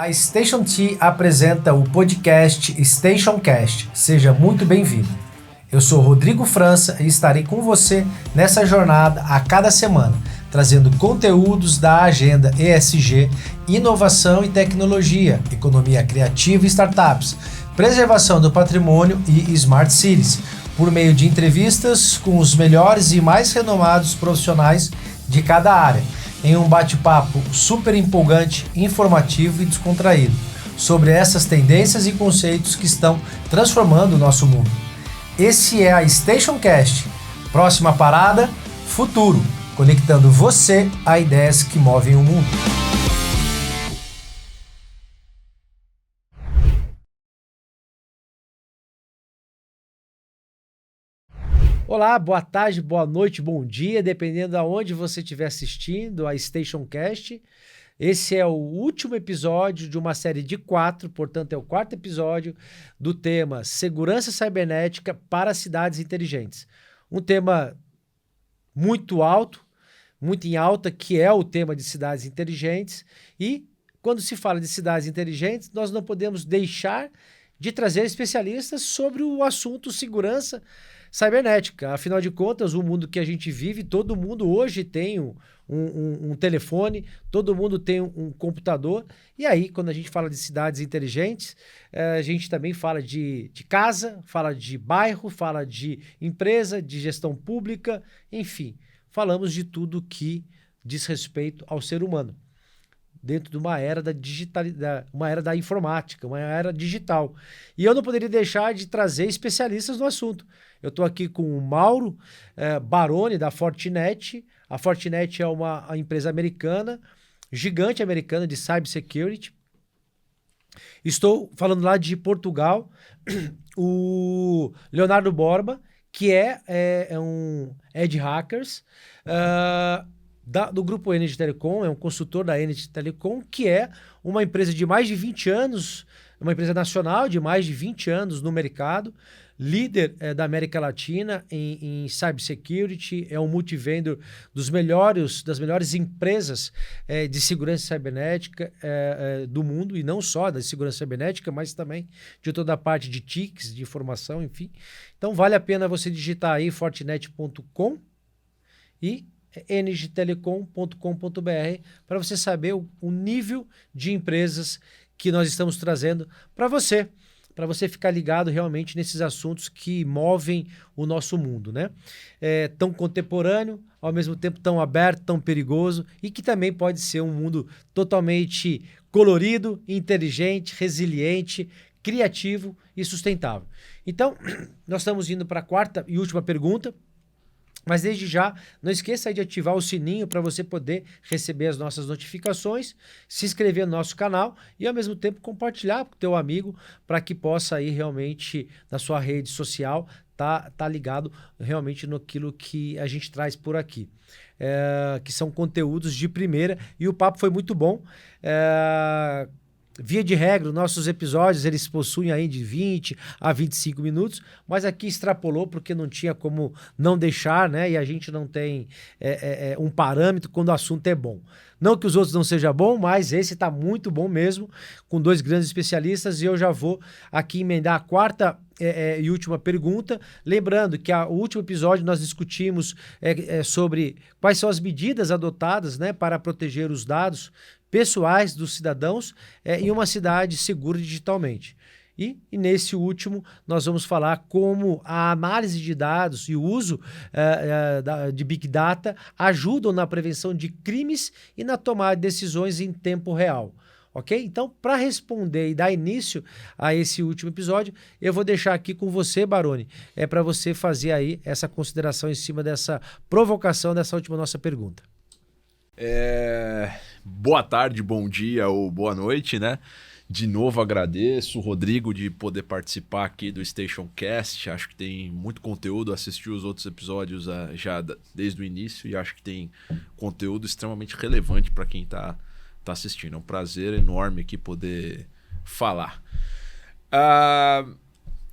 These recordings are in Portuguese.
A Station T apresenta o podcast StationCast. Seja muito bem-vindo. Eu sou Rodrigo França e estarei com você nessa jornada a cada semana, trazendo conteúdos da agenda ESG, inovação e tecnologia, economia criativa e startups, preservação do patrimônio e Smart Cities, por meio de entrevistas com os melhores e mais renomados profissionais de cada área, em um bate-papo super empolgante, informativo e descontraído, sobre essas tendências e conceitos que estão transformando o nosso mundo. Esse é a StationCast. Próxima parada, futuro, conectando você a ideias que movem o mundo. Olá, boa tarde, boa noite, bom dia, dependendo de onde você estiver assistindo a StationCast. Esse é o último episódio de uma série de 4, portanto é o 4º episódio do tema Segurança Cibernética para Cidades Inteligentes. Um tema muito alto, muito em alta, que é o tema de cidades inteligentes. E quando se fala de cidades inteligentes, nós não podemos deixar de trazer especialistas sobre o assunto segurança cibernética. Afinal de contas, o mundo que a gente vive, todo mundo hoje tem um telefone, todo mundo tem um computador. E aí, quando a gente fala de cidades inteligentes, a gente também fala de casa, fala de bairro, fala de empresa, de gestão pública, enfim, falamos de tudo que diz respeito ao ser humano, dentro de uma era uma era da informática, uma era digital. E eu não poderia deixar de trazer especialistas no assunto. Eu estou aqui com o Mauro Baroni, da Fortinet. A Fortinet é uma empresa americana, gigante americana de cybersecurity. Estou falando lá de Portugal, o Leonardo Borba, que é um Ed Hackers, do grupo Energy Telecom, é um consultor da Energy Telecom, que é uma empresa de mais de 20 anos, uma empresa nacional de mais de 20 anos no mercado, líder da América Latina em cybersecurity, é um multivendor das melhores empresas de segurança cibernética do mundo, e não só da segurança cibernética, mas também de toda a parte de TICs, de informação, enfim. Então vale a pena você digitar aí fortinet.com e energytelecom.com.br para você saber o nível de empresas que nós estamos trazendo para você ficar ligado realmente nesses assuntos que movem o nosso mundo, né? Tão contemporâneo, ao mesmo tempo tão aberto, tão perigoso, e que também pode ser um mundo totalmente colorido, inteligente, resiliente, criativo e sustentável. Então, nós estamos indo para a 4ª e última pergunta. Mas desde já, não esqueça de ativar o sininho para você poder receber as nossas notificações, se inscrever no nosso canal e ao mesmo tempo compartilhar com o teu amigo para que possa aí realmente na sua rede social tá ligado realmente naquilo que a gente traz por aqui. Que são conteúdos de primeira, e o papo foi muito bom. Via de regra, nossos episódios eles possuem aí de 20 a 25 minutos, mas aqui extrapolou porque não tinha como não deixar, né? E a gente não tem um parâmetro quando o assunto é bom. Não que os outros não sejam bons, mas esse está muito bom mesmo, com 2 grandes especialistas, e eu já vou aqui emendar a 4ª e última pergunta. Lembrando que o último episódio nós discutimos sobre quais são as medidas adotadas, né, para proteger os dados pessoais dos cidadãos em uma cidade segura digitalmente. E nesse último, nós vamos falar como a análise de dados e o uso de Big Data ajudam na prevenção de crimes e na tomada de decisões em tempo real. Ok? Então, para responder e dar início a esse último episódio, eu vou deixar aqui com você, Baroni, para você fazer aí essa consideração em cima dessa provocação dessa última nossa pergunta. Boa tarde, bom dia ou boa noite, né? De novo agradeço, Rodrigo, de poder participar aqui do StationCast. Acho que tem muito conteúdo, assisti os outros episódios já desde o início e acho que tem conteúdo extremamente relevante para quem está assistindo. É um prazer enorme aqui poder falar.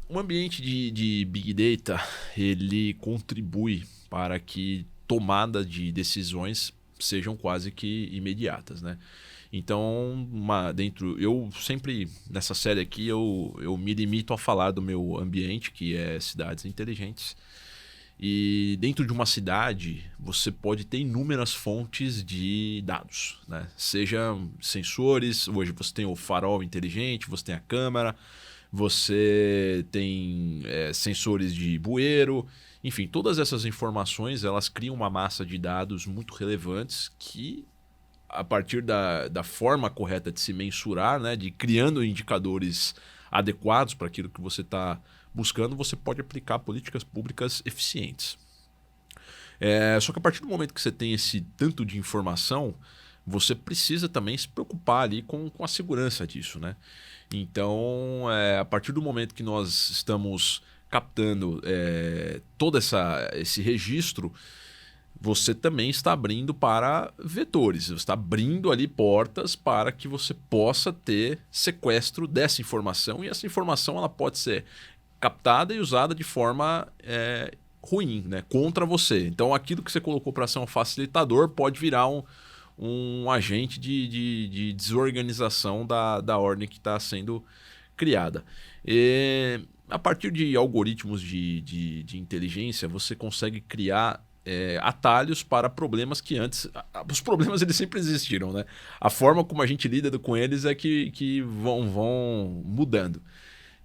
O ambiente de Big Data, ele contribui para que tomada de decisões sejam quase que imediatas, né? Então, eu sempre, nessa série aqui, eu me limito a falar do meu ambiente, que é cidades inteligentes. E dentro de uma cidade, você pode ter inúmeras fontes de dados, né? Seja sensores, hoje você tem o farol inteligente, você tem a câmera, você tem sensores de bueiro, enfim, todas essas informações elas criam uma massa de dados muito relevantes que, a partir da forma correta de se mensurar, né, de criando indicadores adequados para aquilo que você está buscando, você pode aplicar políticas públicas eficientes. Só que a partir do momento que você tem esse tanto de informação, você precisa também se preocupar ali com a segurança disso, né? Então, a partir do momento que nós estamos captando todo esse registro, você também está abrindo para vetores, você está abrindo ali portas para que você possa ter sequestro dessa informação, e essa informação ela pode ser captada e usada de forma ruim, né, contra você. Então aquilo que você colocou para ser um facilitador pode virar um agente de desorganização da ordem que está sendo criada. E, a partir de algoritmos de inteligência, você consegue criar atalhos para problemas que antes... Os problemas eles sempre existiram, né? A forma como a gente lida com eles é que vão mudando.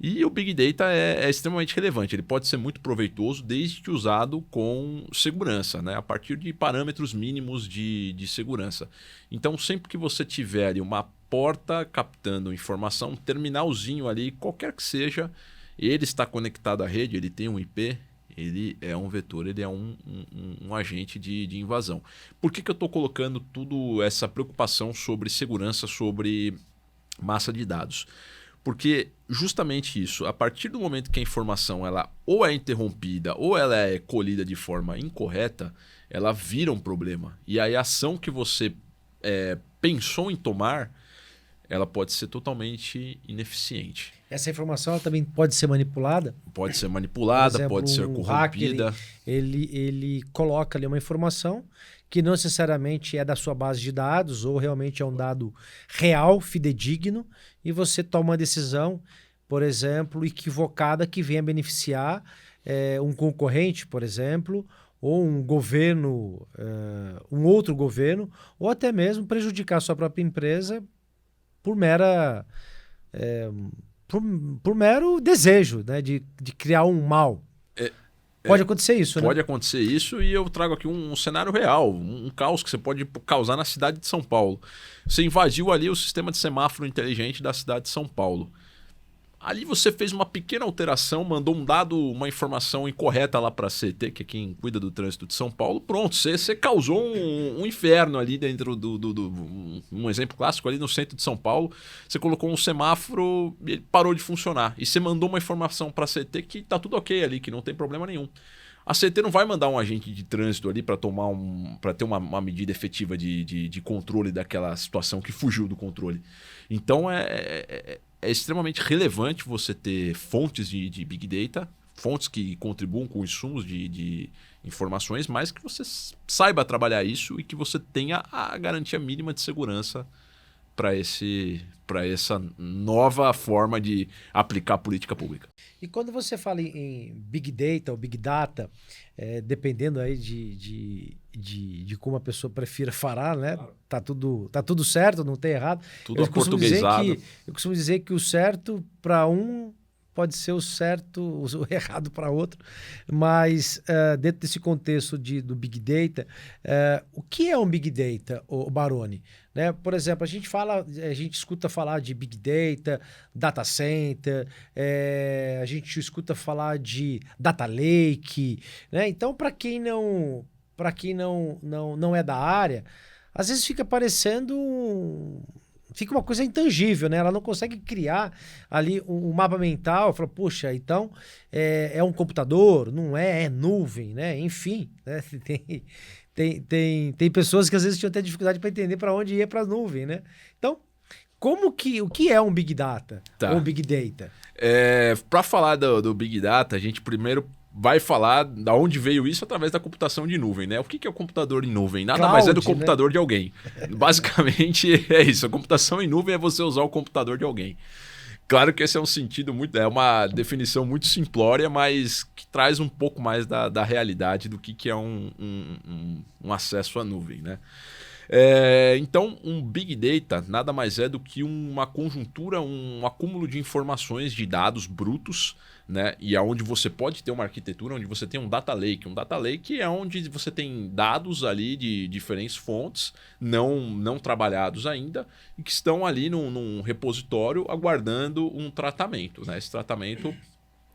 E o Big Data é extremamente relevante. Ele pode ser muito proveitoso desde que usado com segurança, né? A partir de parâmetros mínimos de segurança. Então, sempre que você tiver ali uma porta captando informação, um terminalzinho ali, qualquer que seja, ele está conectado à rede, ele tem um IP, ele é um vetor, ele é um agente de invasão. Por que eu estou colocando tudo essa preocupação sobre segurança, sobre massa de dados? Porque justamente isso, a partir do momento que a informação ela ou é interrompida ou ela é colhida de forma incorreta, ela vira um problema. E aí a ação que você pensou em tomar, ela pode ser totalmente ineficiente. Essa informação ela também pode ser manipulada? Pode ser manipulada, exemplo, pode ser corrompida. Hacker, ele coloca ali uma informação que não necessariamente é da sua base de dados ou realmente é um dado real, fidedigno, e você toma uma decisão, por exemplo, equivocada que venha beneficiar um concorrente, por exemplo, ou um governo, um outro governo, ou até mesmo prejudicar a sua própria empresa por mero desejo, né, de criar um mal. Pode acontecer isso, né? Pode acontecer isso, e eu trago aqui um cenário real, um caos que você pode causar na cidade de São Paulo. Você invadiu ali o sistema de semáforo inteligente da cidade de São Paulo. Ali você fez uma pequena alteração, mandou um dado, uma informação incorreta lá para a CT, que é quem cuida do trânsito de São Paulo. Pronto, você causou um inferno ali dentro um exemplo clássico ali no centro de São Paulo. Você colocou um semáforo e ele parou de funcionar. E você mandou uma informação para a CT que tá tudo ok ali, que não tem problema nenhum. A CT não vai mandar um agente de trânsito ali para ter uma medida efetiva de controle daquela situação que fugiu do controle. Então é extremamente relevante você ter fontes de Big Data, fontes que contribuam com insumos de informações, mas que você saiba trabalhar isso e que você tenha a garantia mínima de segurança para essa nova forma de aplicar política pública. E quando você fala em Big Data ou Big Data, dependendo aí de como a pessoa prefira falar, né? Claro. Tá tudo certo, não tem errado. Tudo aportuguesado. Eu costumo dizer que o certo para um pode ser o certo, o errado para outro. Mas dentro desse contexto do Big Data, o que é um Big Data, Baroni? Né? Por exemplo, a gente escuta falar de Big Data, Data Center, a gente escuta falar de Data Lake, né? Então, para quem não é da área, às vezes fica parecendo fica uma coisa intangível, né? Ela não consegue criar ali um mapa mental, fala, puxa, então é um computador, não é nuvem, né? Enfim, né? Tem pessoas que às vezes tinham até dificuldade para entender para onde ia para a nuvem, né? Então, o que é um Big Data ou Big Data? Para falar do Big Data, a gente primeiro vai falar da onde veio isso através da computação de nuvem, né? O que é o computador em nuvem? Nada Cloud, mais é do né? computador de alguém. Basicamente é isso. A computação em nuvem é você usar o computador de alguém. Claro que esse é um sentido muito, é uma definição muito simplória, mas que traz um pouco mais da realidade do que é um acesso à nuvem, né? Então, um Big Data nada mais é do que uma conjuntura, um acúmulo de informações, de dados brutos, né? E é onde você pode ter uma arquitetura, onde você tem um data lake. Um data lake é onde você tem dados ali de diferentes fontes, não trabalhados ainda, e que estão ali num repositório aguardando um tratamento, né? Esse tratamento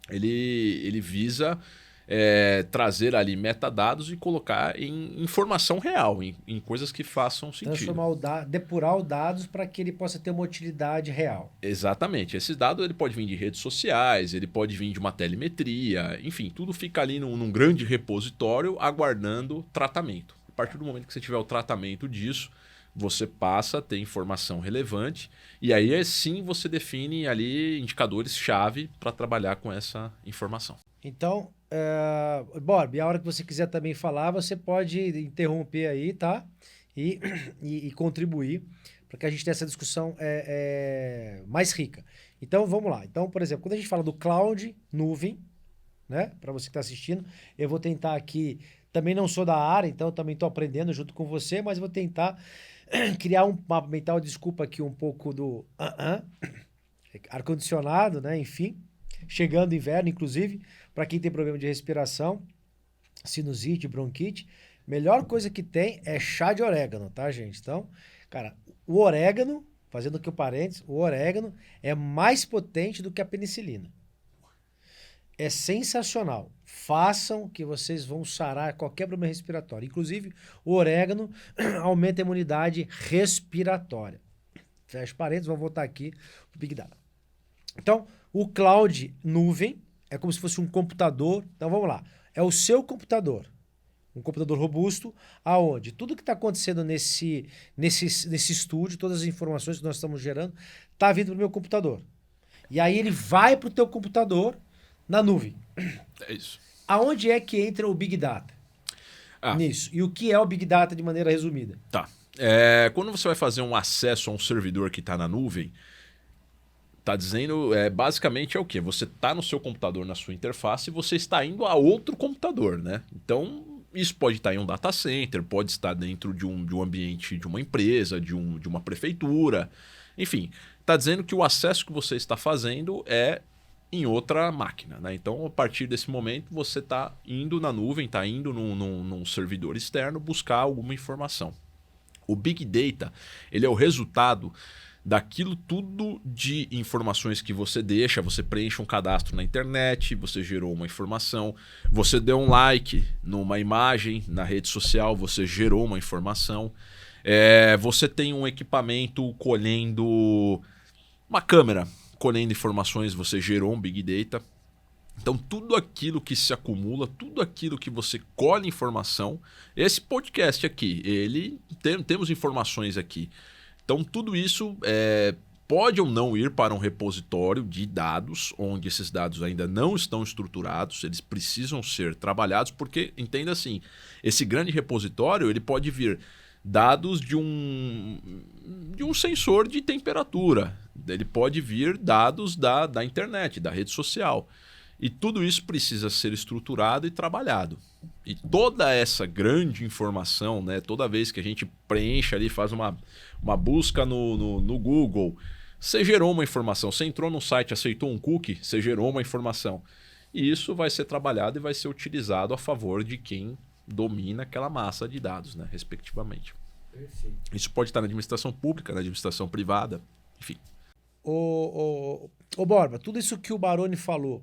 ele visa trazer ali metadados e colocar em informação real, em coisas que façam sentido. Depurar os dados para que ele possa ter uma utilidade real. Exatamente. Esse dado ele pode vir de redes sociais, ele pode vir de uma telemetria, enfim, tudo fica ali num grande repositório aguardando tratamento. A partir do momento que você tiver o tratamento disso, você passa a ter informação relevante e aí sim você define ali indicadores-chave para trabalhar com essa informação. Então, Bob, a hora que você quiser também falar, você pode interromper aí, tá? E contribuir para que a gente tenha essa discussão mais rica. Então, vamos lá. Então, por exemplo, quando a gente fala do cloud, nuvem, né? Para você que está assistindo, eu vou tentar aqui, também não sou da área, então também estou aprendendo junto com você, mas vou tentar criar uma mental desculpa aqui um pouco do ar-condicionado, né? Enfim, chegando inverno, inclusive, para quem tem problema de respiração, sinusite, bronquite, melhor coisa que tem é chá de orégano, tá, gente? Então, cara, o orégano, fazendo aqui o parênteses, o orégano é mais potente do que a penicilina. É sensacional. Façam que vocês vão sarar qualquer problema respiratório. Inclusive, o orégano aumenta a imunidade respiratória. Fecha parênteses, vamos voltar aqui pro Big Data. Então, o cloud nuvem é como se fosse um computador. Então, vamos lá. É o seu computador. Um computador robusto, aonde tudo que está acontecendo nesse estúdio, todas as informações que nós estamos gerando, está vindo para o meu computador. E aí ele vai para o teu computador na nuvem. É isso. Aonde é que entra o Big Data? Nisso. E o que é o Big Data de maneira resumida? Tá. Quando você vai fazer um acesso a um servidor que está na nuvem, tá dizendo, basicamente é o quê? Você está no seu computador, na sua interface, e você está indo a outro computador, né? Então, isso pode estar em um data center, pode estar dentro de um ambiente de uma empresa, de uma prefeitura. Enfim, está dizendo que o acesso que você está fazendo é em outra máquina, né? Então, a partir desse momento, você está indo na nuvem, está indo num servidor externo buscar alguma informação. O Big Data, ele é o resultado daquilo tudo de informações que você deixa, você preenche um cadastro na internet, você gerou uma informação, você deu um like numa imagem na rede social, você gerou uma informação, você tem um equipamento colhendo, uma câmera colhendo informações, você gerou um Big Data. Então, tudo aquilo que se acumula, tudo aquilo que você colhe informação, esse podcast aqui, temos informações aqui. Então, tudo isso pode ou não ir para um repositório de dados, onde esses dados ainda não estão estruturados, eles precisam ser trabalhados, porque, entenda assim, esse grande repositório ele pode vir dados de um sensor de temperatura, ele pode vir dados da internet, da rede social. E tudo isso precisa ser estruturado e trabalhado. E toda essa grande informação, né, toda vez que a gente preenche ali, faz uma busca no Google, você gerou uma informação. Você entrou no site, aceitou um cookie, você gerou uma informação. E isso vai ser trabalhado e vai ser utilizado a favor de quem domina aquela massa de dados, né, respectivamente. Perfeito. Isso pode estar na administração pública, na administração privada, enfim. Ô Borba, tudo isso que o Baroni falou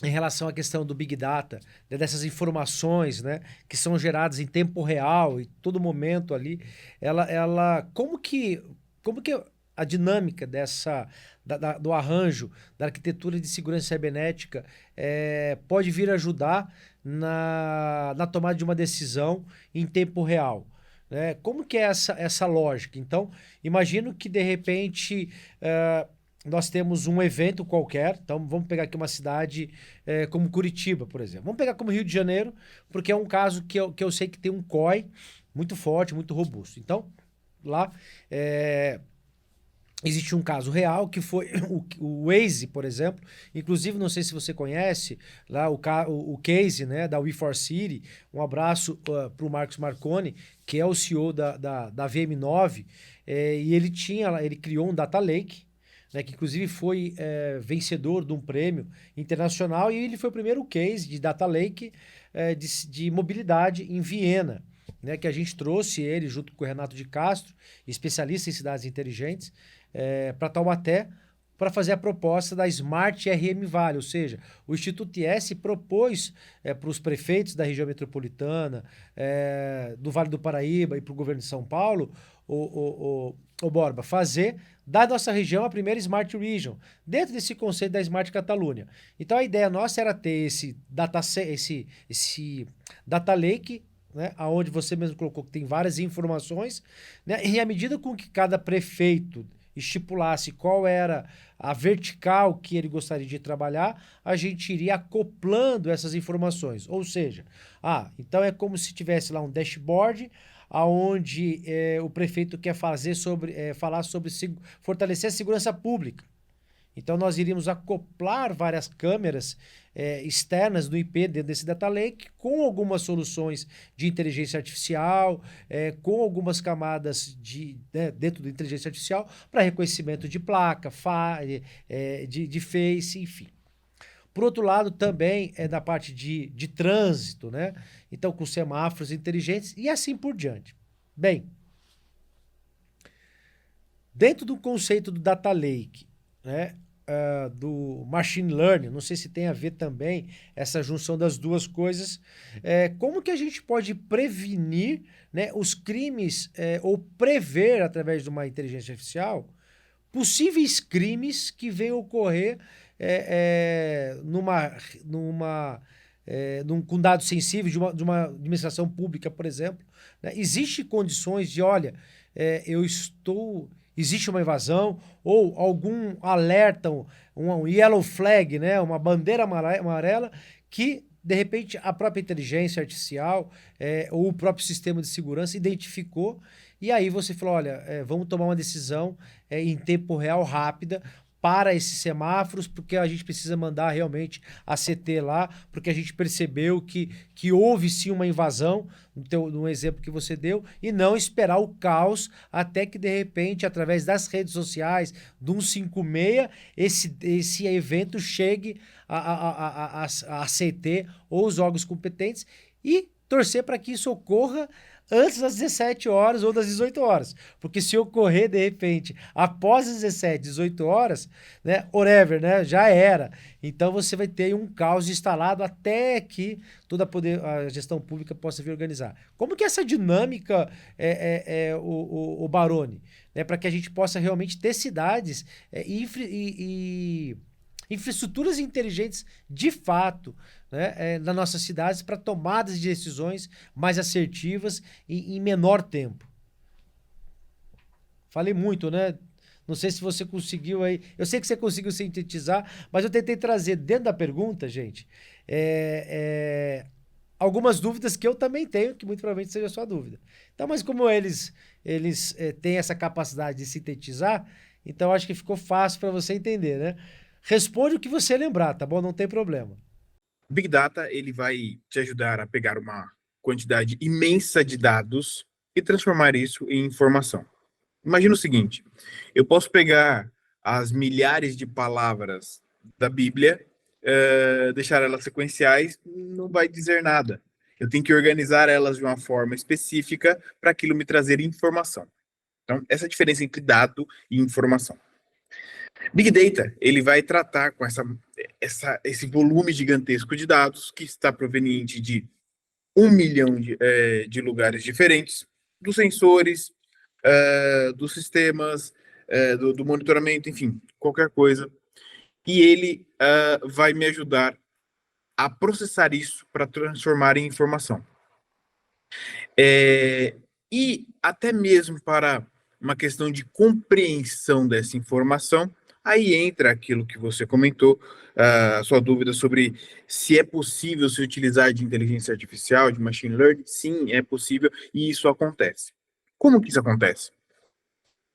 em relação à questão do Big Data, né, dessas informações, né, que são geradas em tempo real e todo momento ali, como que a dinâmica do arranjo da arquitetura de segurança cibernética pode vir ajudar na tomada de uma decisão em tempo real? Né? Como que é essa lógica? Então, imagino que de repente nós temos um evento qualquer, então vamos pegar aqui uma cidade como Curitiba, por exemplo. Vamos pegar como Rio de Janeiro, porque é um caso que eu sei que tem um COI muito forte, muito robusto. Então, lá existe um caso real que foi o Waze, por exemplo. Inclusive, não sei se você conhece, lá o case, né, da We4City. Um abraço para o Marcos Marconi, que é o CEO da VM9. E ele criou um Data Lake, né, que inclusive foi vencedor de um prêmio internacional. E ele foi o primeiro case de Data Lake de mobilidade em Viena. Né, que a gente trouxe ele junto com o Renato de Castro, especialista em cidades inteligentes, para Taubaté, para fazer a proposta da Smart RM Valley, ou seja, o Instituto IS propôs para os prefeitos da região metropolitana, do Vale do Paraíba e para o governo de São Paulo, o Borba, fazer da nossa região a primeira Smart Region, dentro desse conceito da Smart Catalunha. Então a ideia nossa era ter esse data lake, né, aonde você mesmo colocou que tem várias informações, né, e à medida com que cada prefeito estipulasse qual era a vertical que ele gostaria de trabalhar, a gente iria acoplando essas informações. Ou seja, então é como se tivesse lá um dashboard aonde o prefeito quer falar sobre fortalecer a segurança pública. Então, nós iríamos acoplar várias câmeras externas do IP dentro desse data lake com algumas soluções de inteligência artificial, com algumas camadas dentro da inteligência artificial para reconhecimento de placa, de face, enfim. Por outro lado, também é da parte de trânsito, né? Então, com semáforos inteligentes e assim por diante. Bem, dentro do conceito do data lake, né? Do machine learning, não sei se tem a ver também essa junção das duas coisas, como que a gente pode prevenir, né, os crimes ou prever através de uma inteligência artificial possíveis crimes que venham ocorrer com dados sensíveis de uma administração pública, por exemplo, né? Existem condições de, olha, existe uma invasão ou algum alerta, um yellow flag, né? Uma bandeira amarela que, de repente, a própria inteligência artificial ou o próprio sistema de segurança identificou e aí você falou, olha, vamos tomar uma decisão em tempo real, rápida, para esses semáforos, porque a gente precisa mandar realmente a CT lá, porque a gente percebeu que houve sim uma invasão, no exemplo que você deu, e não esperar o caos até que, de repente, através das redes sociais, do 156, esse evento chegue a CT ou os órgãos competentes e torcer para que isso ocorra antes das 17 horas ou das 18 horas. Porque se ocorrer, de repente, após as 17, 18 horas, né, whatever, né, já era. Então você vai ter um caos instalado até que toda a gestão pública possa vir organizar. Como que é essa dinâmica o Baroni? Né, para que a gente possa realmente ter cidades e infraestruturas inteligentes de fato, né, nas nossas cidades para tomadas de decisões mais assertivas e em menor tempo. Falei muito, né? Não sei se você conseguiu aí. Eu sei que você conseguiu sintetizar, mas eu tentei trazer dentro da pergunta, gente, algumas dúvidas que eu também tenho, que muito provavelmente seja a sua dúvida. Então, mas como eles têm essa capacidade de sintetizar, então acho que ficou fácil para você entender, né? Responde o que você lembrar, tá bom? Não tem problema. Big Data ele vai te ajudar a pegar uma quantidade imensa de dados e transformar isso em informação. Imagina o seguinte: eu posso pegar as milhares de palavras da Bíblia, deixar elas sequenciais, não vai dizer nada. Eu tenho que organizar elas de uma forma específica para aquilo me trazer informação. Então, essa é a diferença entre dado e informação. Big Data, ele vai tratar com esse volume gigantesco de dados que está proveniente de 1 milhão de lugares diferentes, dos sensores, dos sistemas, do monitoramento, enfim, qualquer coisa. E ele vai me ajudar a processar isso para transformar em informação. E até mesmo para uma questão de compreensão dessa informação, Aí entra aquilo que você comentou, a sua dúvida sobre se é possível se utilizar de inteligência artificial, de machine learning. Sim, é possível e isso acontece. Como que isso acontece?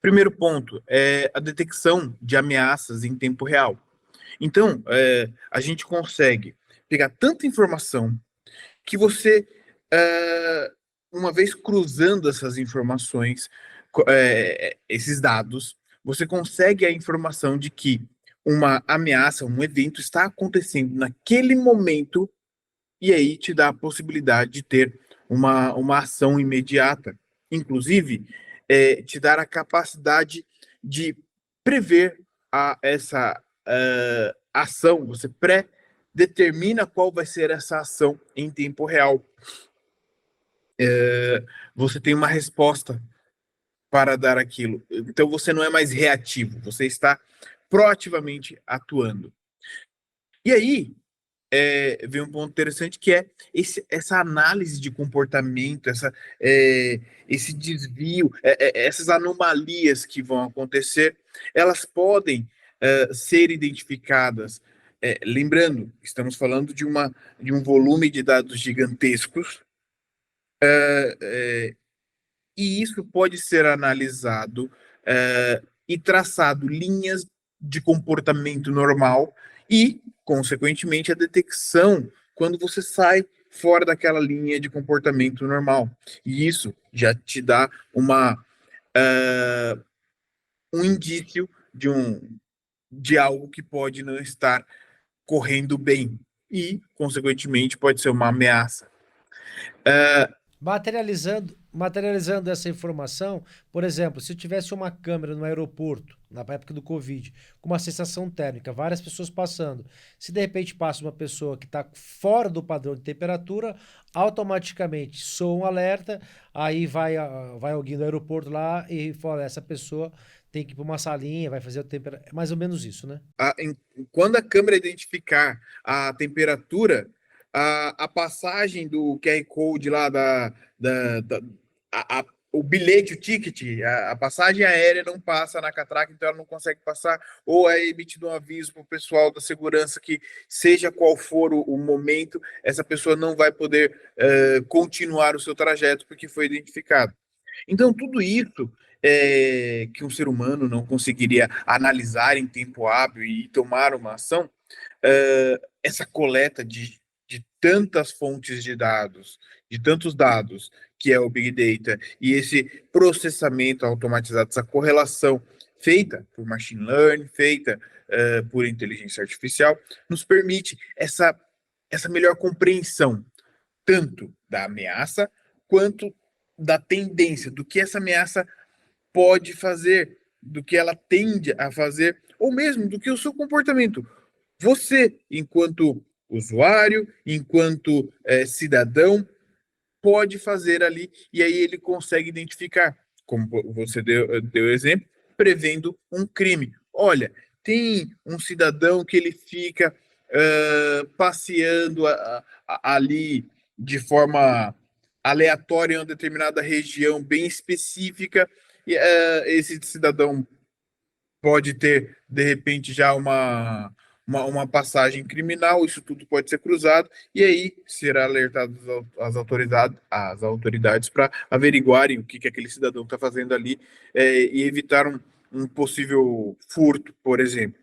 Primeiro ponto é a detecção de ameaças em tempo real. Então, a gente consegue pegar tanta informação que você, uma vez cruzando essas informações, esses dados, você consegue a informação de que uma ameaça, um evento está acontecendo naquele momento e aí te dá a possibilidade de ter uma ação imediata. Inclusive, te dar a capacidade de prever essa ação, você pré-determina qual vai ser essa ação em tempo real. Você tem uma resposta para dar aquilo. Então, você não é mais reativo, você está proativamente atuando. E aí, vem um ponto interessante que é essa análise de comportamento, esse desvio, essas anomalias que vão acontecer, elas podem ser identificadas. Lembrando, estamos falando de um volume de dados gigantescos, e isso pode ser analisado e traçado linhas de comportamento normal e, consequentemente, a detecção quando você sai fora daquela linha de comportamento normal. E isso já te dá um indício de algo que pode não estar correndo bem e, consequentemente, pode ser uma ameaça. Materializando essa informação, por exemplo, se eu tivesse uma câmera no aeroporto, na época do Covid, com uma sensação térmica, várias pessoas passando, se de repente passa uma pessoa que está fora do padrão de temperatura, automaticamente soa um alerta, aí vai alguém do aeroporto lá e fala, essa pessoa tem que ir para uma salinha, vai fazer a temperatura. É mais ou menos isso, né? Quando a câmera identificar a temperatura, a passagem do QR Code lá o bilhete, o ticket, a passagem aérea não passa na catraca, então ela não consegue passar, ou é emitido um aviso para o pessoal da segurança que, seja qual for o momento, essa pessoa não vai poder continuar o seu trajeto porque foi identificado. Então, tudo isso que um ser humano não conseguiria analisar em tempo hábil e tomar uma ação, essa coleta de tantas fontes de dados, de tantos dados, que é o Big Data, e esse processamento automatizado, essa correlação feita por machine learning, feita por inteligência artificial, nos permite essa melhor compreensão tanto da ameaça quanto da tendência, do que essa ameaça pode fazer, do que ela tende a fazer, ou mesmo do que o seu comportamento. Você, enquanto usuário, enquanto cidadão, pode fazer ali, e aí ele consegue identificar, como você deu exemplo, prevendo um crime. Olha, tem um cidadão que ele fica passeando ali de forma aleatória em uma determinada região bem específica, e esse cidadão pode ter, de repente, já uma passagem criminal, isso tudo pode ser cruzado, e aí será alertado as autoridades para averiguarem o que aquele cidadão está fazendo ali e evitar um possível furto, por exemplo.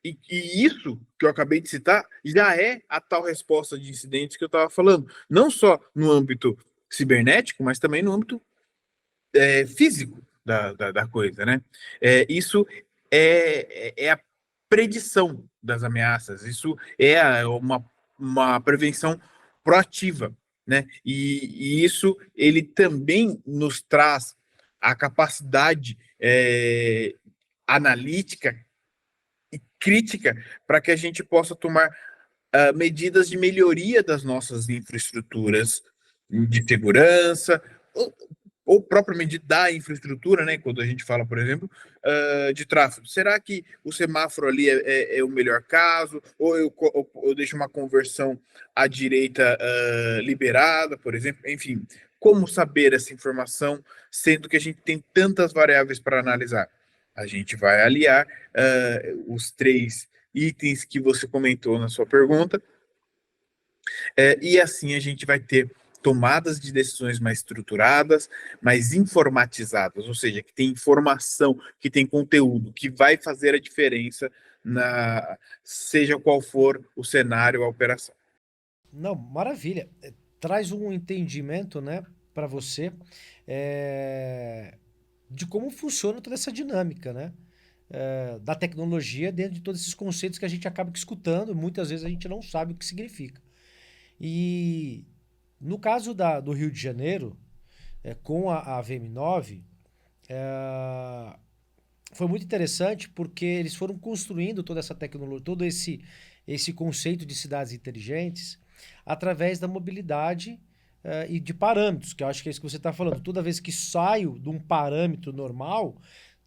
E isso que eu acabei de citar já é a tal resposta de incidentes que eu estava falando, não só no âmbito cibernético, mas também no âmbito físico da coisa, né? Isso é a predição das ameaças, isso é uma prevenção proativa, né? E isso ele também nos traz a capacidade analítica e crítica para que a gente possa tomar medidas de melhoria das nossas infraestruturas de segurança, ou propriamente da infraestrutura, né? Quando a gente fala, por exemplo, de tráfego. Será que o semáforo ali é o melhor caso? Ou eu deixo uma conversão à direita liberada, por exemplo? Enfim, como saber essa informação, sendo que a gente tem tantas variáveis para analisar? A gente vai aliar os 3 itens que você comentou na sua pergunta, e assim a gente vai ter tomadas de decisões mais estruturadas, mais informatizadas, ou seja, que tem informação, que tem conteúdo, que vai fazer a diferença seja qual for o cenário, a operação. Não, maravilha. Traz um entendimento, né, para você, de como funciona toda essa dinâmica, né, da tecnologia dentro de todos esses conceitos que a gente acaba escutando, muitas vezes a gente não sabe o que significa. E no caso do Rio de Janeiro, com a VM9, foi muito interessante porque eles foram construindo toda essa tecnologia, todo esse conceito de cidades inteligentes através da mobilidade e de parâmetros, que eu acho que é isso que você está falando. Toda vez que saio de um parâmetro normal,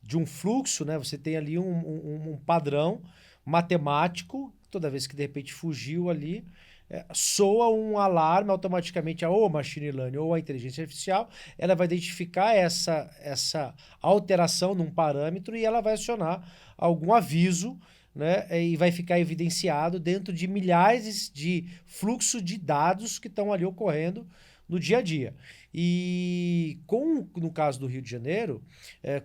de um fluxo, né, você tem ali um padrão matemático, toda vez que de repente fugiu ali, soa um alarme automaticamente, ou a machine learning ou a inteligência artificial, ela vai identificar essa alteração num parâmetro e ela vai acionar algum aviso, né, e vai ficar evidenciado dentro de milhares de fluxos de dados que estão ali ocorrendo no dia a dia. E no caso do Rio de Janeiro,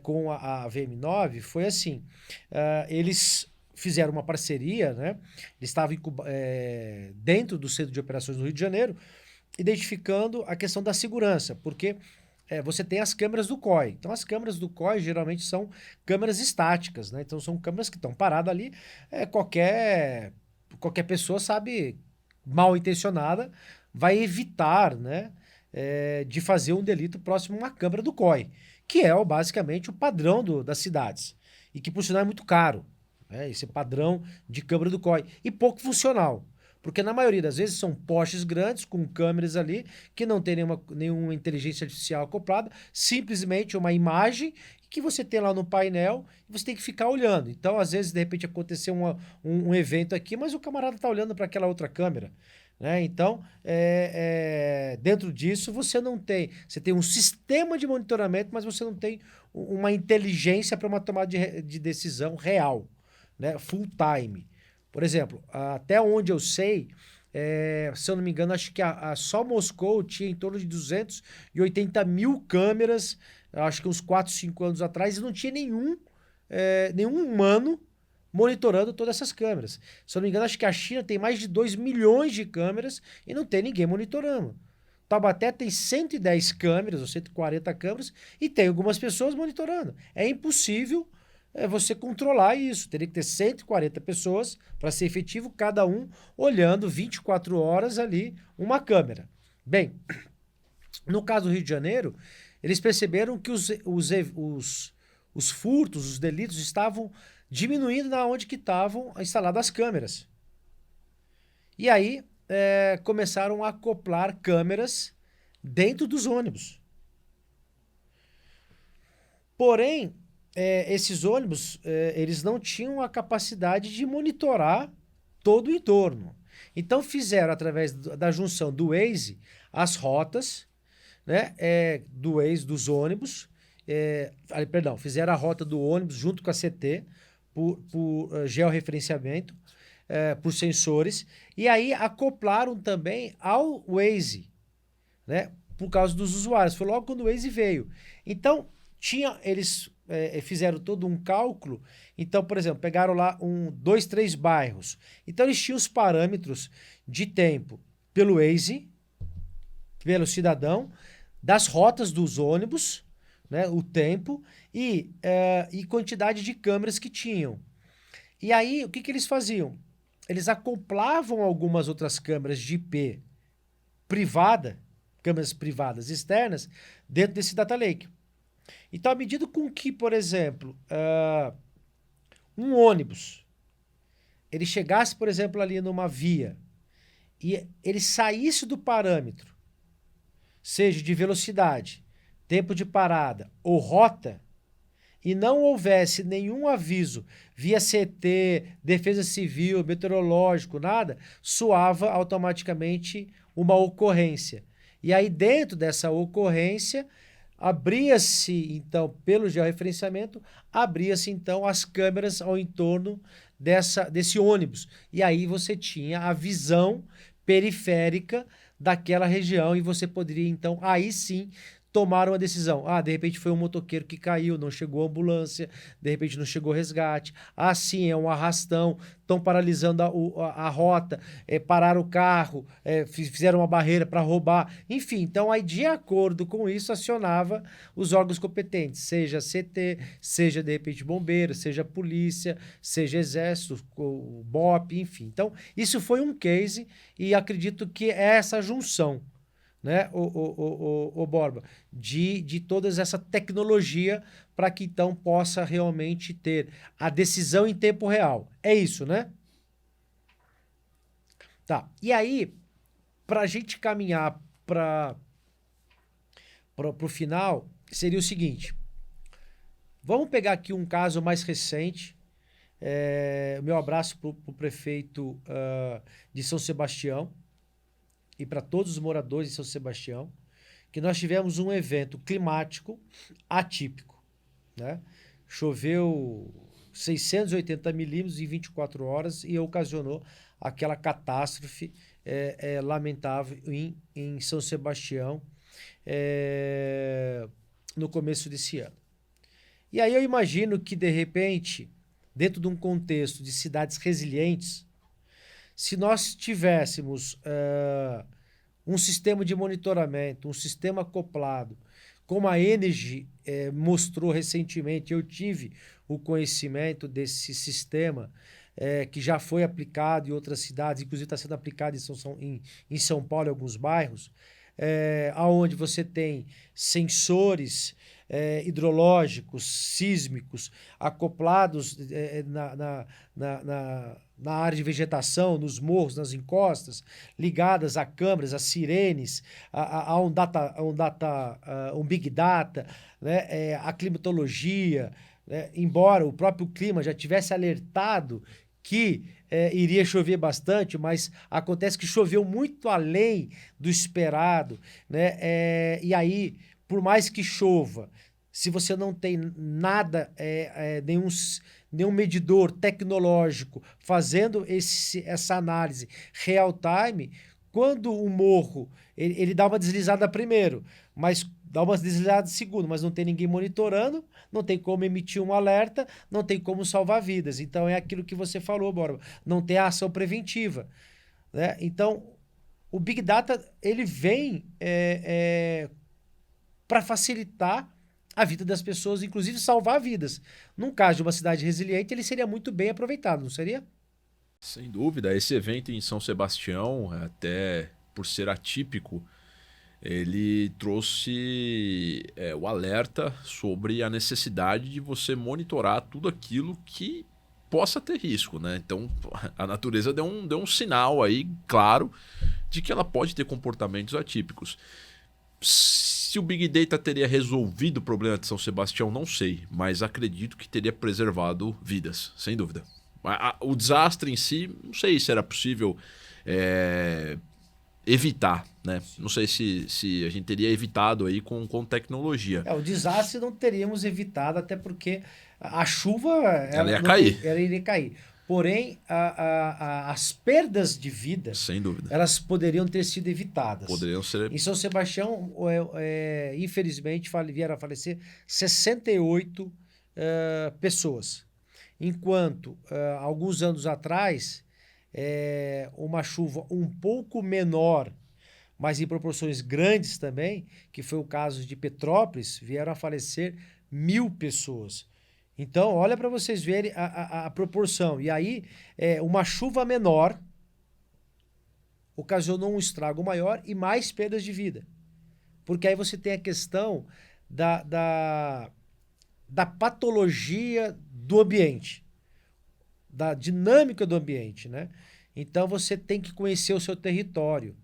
com a VM9, foi assim, eles fizeram uma parceria, né? Eles estavam dentro do Centro de Operações do Rio de Janeiro, identificando a questão da segurança, porque você tem as câmeras do COI. Então, as câmeras do COI geralmente são câmeras estáticas, né? Então, são câmeras que estão paradas ali. Qualquer pessoa sabe, mal intencionada, vai evitar, né, de fazer um delito próximo a uma câmera do COI, que é basicamente o padrão das cidades, e que, por sinal, é muito caro. Esse padrão de câmera do COI. E pouco funcional. Porque na maioria das vezes são postes grandes com câmeras ali que não tem nenhuma inteligência artificial acoplada, simplesmente uma imagem que você tem lá no painel e você tem que ficar olhando. Então, às vezes, de repente, aconteceu um evento aqui, mas o camarada está olhando para aquela outra câmera. Né? Então, dentro disso, você tem um sistema de monitoramento, mas você não tem uma inteligência para uma tomada de decisão real. Né, full time. Por exemplo, até onde eu sei, se eu não me engano, acho que só Moscou tinha em torno de 280 mil câmeras, acho que uns 4, 5 anos atrás, e não tinha nenhum humano monitorando todas essas câmeras. Se eu não me engano, acho que a China tem mais de 2 milhões de câmeras e não tem ninguém monitorando. Taubaté tem 110 câmeras ou 140 câmeras e tem algumas pessoas monitorando. É impossível você controlar isso. Teria que ter 140 pessoas para ser efetivo, cada um olhando 24 horas ali uma câmera. Bem, no caso do Rio de Janeiro, eles perceberam que os furtos, os delitos estavam diminuindo na onde que estavam instaladas as câmeras. E aí começaram a acoplar câmeras dentro dos ônibus. Porém, esses ônibus, eles não tinham a capacidade de monitorar todo o entorno. Então, fizeram, através da junção do Waze, as rotas, né, do Waze dos ônibus, fizeram a rota do ônibus junto com a CT, por georreferenciamento, por sensores, e aí acoplaram também ao Waze, né, por causa dos usuários. Foi logo quando o Waze veio. Então, eles fizeram todo um cálculo. Então, por exemplo, pegaram lá 2, 3 bairros. Então, eles tinham os parâmetros de tempo pelo Waze, pelo cidadão, das rotas dos ônibus, né, o tempo e quantidade de câmeras que tinham. E aí, o que eles faziam? Eles acoplavam algumas outras câmeras de IP privada, câmeras privadas externas, dentro desse data lake. Então, à medida com que, por exemplo, um ônibus, ele chegasse, por exemplo, ali numa via, e ele saísse do parâmetro, seja de velocidade, tempo de parada ou rota, e não houvesse nenhum aviso via CT, Defesa Civil, meteorológico, nada, soava automaticamente uma ocorrência. E aí, dentro dessa ocorrência, Abria-se, então, pelo georreferenciamento, abria-se, então, as câmeras ao entorno desse ônibus. E aí você tinha a visão periférica daquela região e você poderia, então, aí sim, tomar uma decisão. Ah, de repente foi um motoqueiro que caiu, não chegou a ambulância, de repente não chegou resgate. Ah, sim, é um arrastão, estão paralisando a rota, pararam o carro, fizeram uma barreira para roubar. Enfim, então aí de acordo com isso acionava os órgãos competentes, seja CT, seja de repente bombeiro, seja polícia, seja exército, o BOP, enfim. Então isso foi um case e acredito que é essa junção, né, o Borba, de toda essa tecnologia para que então possa realmente ter a decisão em tempo real. É isso, né? Tá. E aí, para a gente caminhar para o final, seria o seguinte. Vamos pegar aqui um caso mais recente. Meu abraço para o prefeito de São Sebastião e para todos os moradores de São Sebastião, que nós tivemos um evento climático atípico, né? Choveu 680 milímetros em 24 horas e ocasionou aquela catástrofe lamentável em São Sebastião no começo desse ano. E aí eu imagino que, de repente, dentro de um contexto de cidades resilientes, se nós tivéssemos um sistema de monitoramento, um sistema acoplado, como a Energy mostrou recentemente, eu tive o conhecimento desse sistema que já foi aplicado em outras cidades, inclusive está sendo aplicado em São Paulo, em alguns bairros, onde você tem sensores hidrológicos, sísmicos, acoplados na área de vegetação, nos morros, nas encostas, ligadas a câmeras, a sirenes, a um Big Data, né, a climatologia, né, embora o próprio clima já tivesse alertado que iria chover bastante, mas acontece que choveu muito além do esperado, né? E aí, por mais que chova, se você não tem nada, nenhum medidor tecnológico fazendo essa análise real time, quando o morro ele dá uma deslizada primeiro, mas dá uma deslizada segundo, mas não tem ninguém monitorando, não tem como emitir um alerta, não tem como salvar vidas. Então é aquilo que você falou, Borba, não tem a ação preventiva, né? Então o Big Data ele vem para facilitar a vida das pessoas, inclusive salvar vidas. Num caso de uma cidade resiliente, ele seria muito bem aproveitado, não seria? Sem dúvida, esse evento em São Sebastião, até por ser atípico, ele trouxe o alerta sobre a necessidade de você monitorar tudo aquilo que possa ter risco, né? Então, a natureza deu um sinal aí, claro, de que ela pode ter comportamentos atípicos. Se o Big Data teria resolvido o problema de São Sebastião, não sei, mas acredito que teria preservado vidas, sem dúvida. O desastre em si, não sei se era possível evitar, né? Não sei se a gente teria evitado aí com tecnologia. O desastre não teríamos evitado, até porque a chuva ela ia cair. Ela iria cair. Porém, as perdas de vida, sem dúvida, elas poderiam ter sido evitadas. Poderiam ser. Em São Sebastião, infelizmente, vieram a falecer 68 pessoas. Enquanto, alguns anos atrás, uma chuva um pouco menor, mas em proporções grandes também, que foi o caso de Petrópolis, vieram a falecer 1.000 pessoas. Então, olha para vocês verem a proporção. E aí, uma chuva menor ocasionou um estrago maior e mais perdas de vida. Porque aí você tem a questão da patologia do ambiente, da dinâmica do ambiente, né? Então, você tem que conhecer o seu território.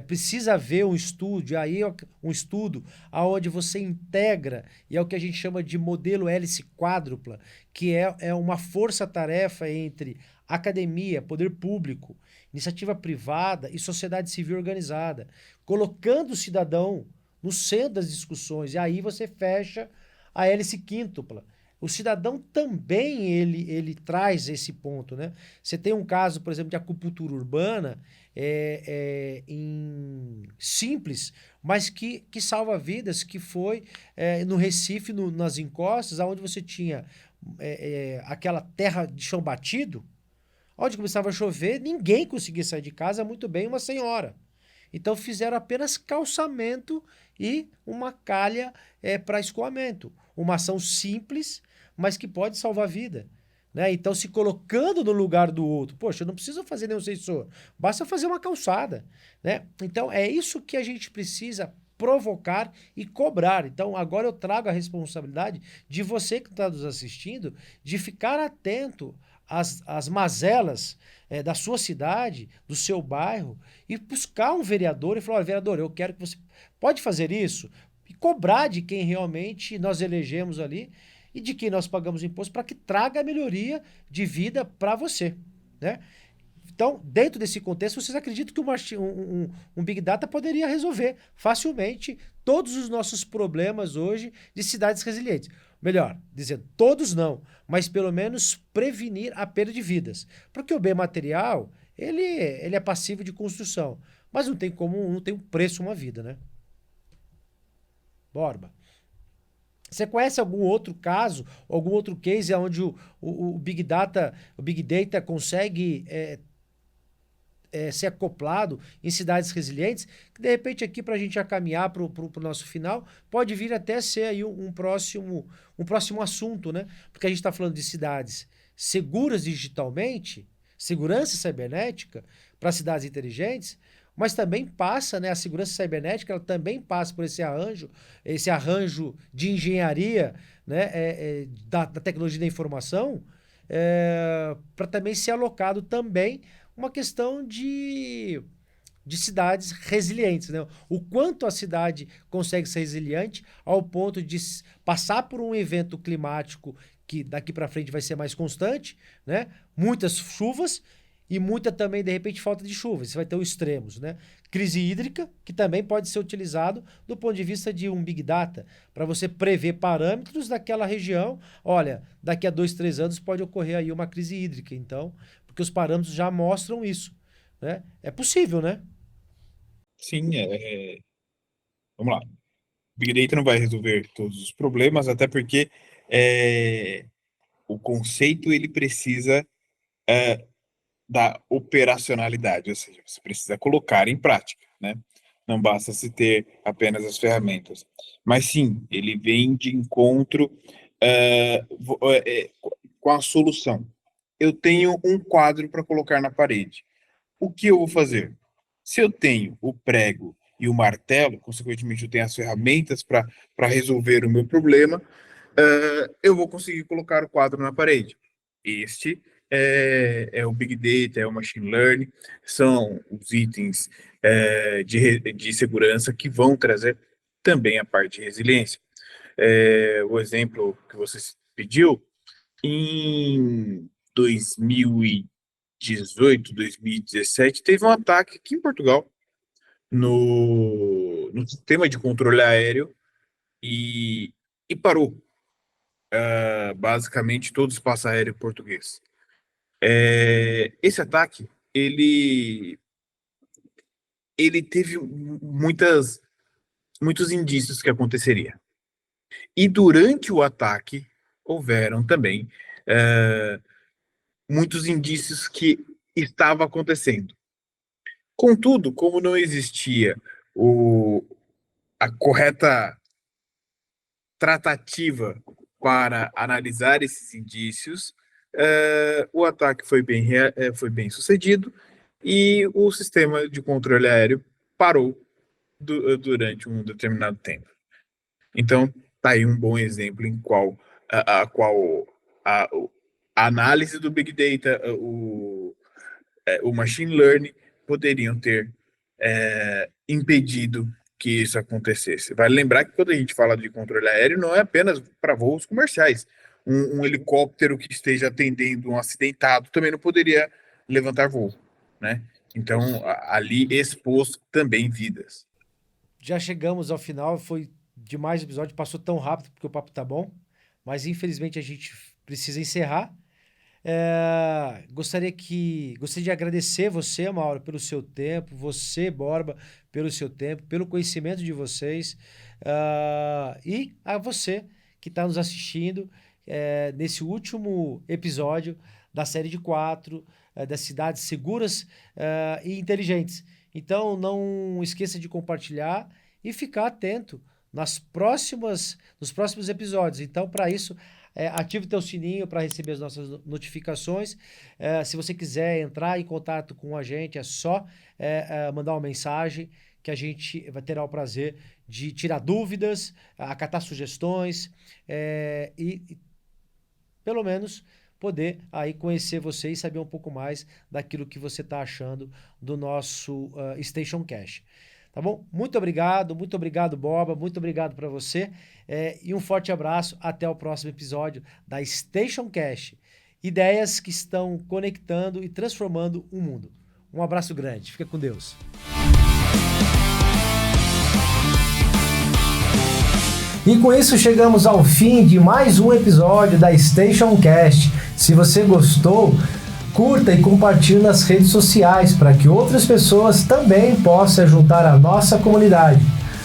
Precisa haver um estudo, onde você integra, e é o que a gente chama de modelo hélice quádrupla, que é uma força-tarefa entre academia, poder público, iniciativa privada e sociedade civil organizada, colocando o cidadão no centro das discussões, e aí você fecha a hélice quíntupla. O cidadão também ele traz esse ponto, né? Você tem um caso, por exemplo, de acupuntura urbana simples, mas que salva vidas, que foi no Recife, nas encostas, onde você tinha aquela terra de chão batido, onde começava a chover, ninguém conseguia sair de casa, muito bem uma senhora. Então fizeram apenas calçamento e uma calha para escoamento. Uma ação simples, mas que pode salvar a vida. Né? Então, se colocando no lugar do outro, poxa, eu não preciso fazer nenhum sensor, basta fazer uma calçada. Né? Então, é isso que a gente precisa provocar e cobrar. Então, agora eu trago a responsabilidade de você que está nos assistindo, de ficar atento às mazelas da sua cidade, do seu bairro, e buscar um vereador e falar: olha, vereador, eu quero que você pode fazer isso, e cobrar de quem realmente nós elegemos ali e de quem nós pagamos imposto para que traga a melhoria de vida para você, né? Então, dentro desse contexto, vocês acreditam que um Big Data poderia resolver facilmente todos os nossos problemas hoje de cidades resilientes? Melhor, dizendo, todos não, mas pelo menos prevenir a perda de vidas. Porque o bem material, ele é passivo de construção, mas não tem um preço uma vida, né? Borba. Você conhece algum outro caso, algum outro case onde o Big Data consegue ser acoplado em cidades resilientes, que de repente aqui para a gente já caminhar para o nosso final, pode vir até ser aí um próximo assunto, né? Porque a gente está falando de cidades seguras digitalmente, segurança cibernética para cidades inteligentes, mas também passa, né? A segurança cibernética, ela também passa por esse arranjo de engenharia, né? Da tecnologia da informação, para também ser alocado também uma questão de cidades resilientes, né? O quanto a cidade consegue ser resiliente ao ponto de passar por um evento climático que daqui para frente vai ser mais constante, né? Muitas chuvas e muita também, de repente, falta de chuva. Você vai ter os extremos, né? Crise hídrica, que também pode ser utilizado do ponto de vista de um Big Data, para você prever parâmetros daquela região. Olha, daqui a 2, 3 anos pode ocorrer aí uma crise hídrica, então, porque os parâmetros já mostram isso, né? É possível, né? Sim, vamos lá. Big Data não vai resolver todos os problemas, até porque é, o conceito ele precisa da operacionalidade, ou seja, você precisa colocar em prática, né? Não basta se ter apenas as ferramentas. Mas sim, ele vem de encontro com a solução. Eu tenho um quadro para colocar na parede. O que eu vou fazer? Se eu tenho o prego e o martelo, consequentemente eu tenho as ferramentas para resolver o meu problema, eu vou conseguir colocar o quadro na parede. Este é o Big Data, é o Machine Learning, são os itens de segurança que vão trazer também a parte de resiliência. O exemplo que você pediu, em 2018, 2017, teve um ataque aqui em Portugal no sistema de controle aéreo e, e parou basicamente todo o espaço aéreo português. Esse ataque, ele teve muitos indícios que aconteceria. E durante o ataque, houveram também muitos indícios que estava acontecendo. Contudo, como não existia a correta tratativa para analisar esses indícios, o ataque foi bem sucedido e o sistema de controle aéreo parou durante um determinado tempo. Então, está aí um bom exemplo em qual a análise do Big Data, o Machine Learning poderiam ter impedido que isso acontecesse. Vale lembrar que quando a gente fala de controle aéreo, não é apenas para voos comerciais. Um helicóptero que esteja atendendo um acidentado também não poderia levantar voo, né? Então, ali expôs também vidas. já chegamos ao final, foi demais o episódio, passou tão rápido porque o papo tá bom, mas infelizmente a gente precisa encerrar. Gostaria de agradecer você, Mauro, pelo seu tempo, você, Borba, pelo seu tempo, pelo conhecimento de vocês, e a você que está nos assistindo nesse último episódio da série de 4, das cidades seguras e inteligentes. Então, não esqueça de compartilhar e ficar atento nos próximos episódios. Então, para isso, ative o teu sininho para receber as nossas notificações. Se você quiser entrar em contato com a gente, é só mandar uma mensagem que a gente terá o prazer de tirar dúvidas, acatar sugestões e pelo menos poder aí conhecer você e saber um pouco mais daquilo que você está achando do nosso Station Cash. Tá bom? Muito obrigado, Boba, muito obrigado para você e um forte abraço. Até o próximo episódio da Station Cash. Ideias que estão conectando e transformando o mundo. Um abraço grande, fica com Deus. E com isso chegamos ao fim de mais um episódio da Station Cast. Se você gostou, curta e compartilhe nas redes sociais para que outras pessoas também possam juntar à nossa comunidade.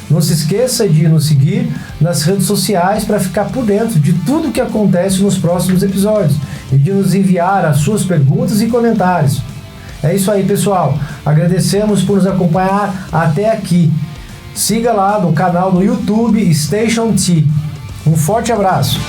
Não se esqueça de nos seguir nas redes sociais para ficar por dentro de tudo que acontece nos próximos episódios e de nos enviar as suas perguntas e comentários. É isso aí, pessoal. Agradecemos por nos acompanhar até aqui. Siga lá no canal no YouTube Station T. Um forte abraço.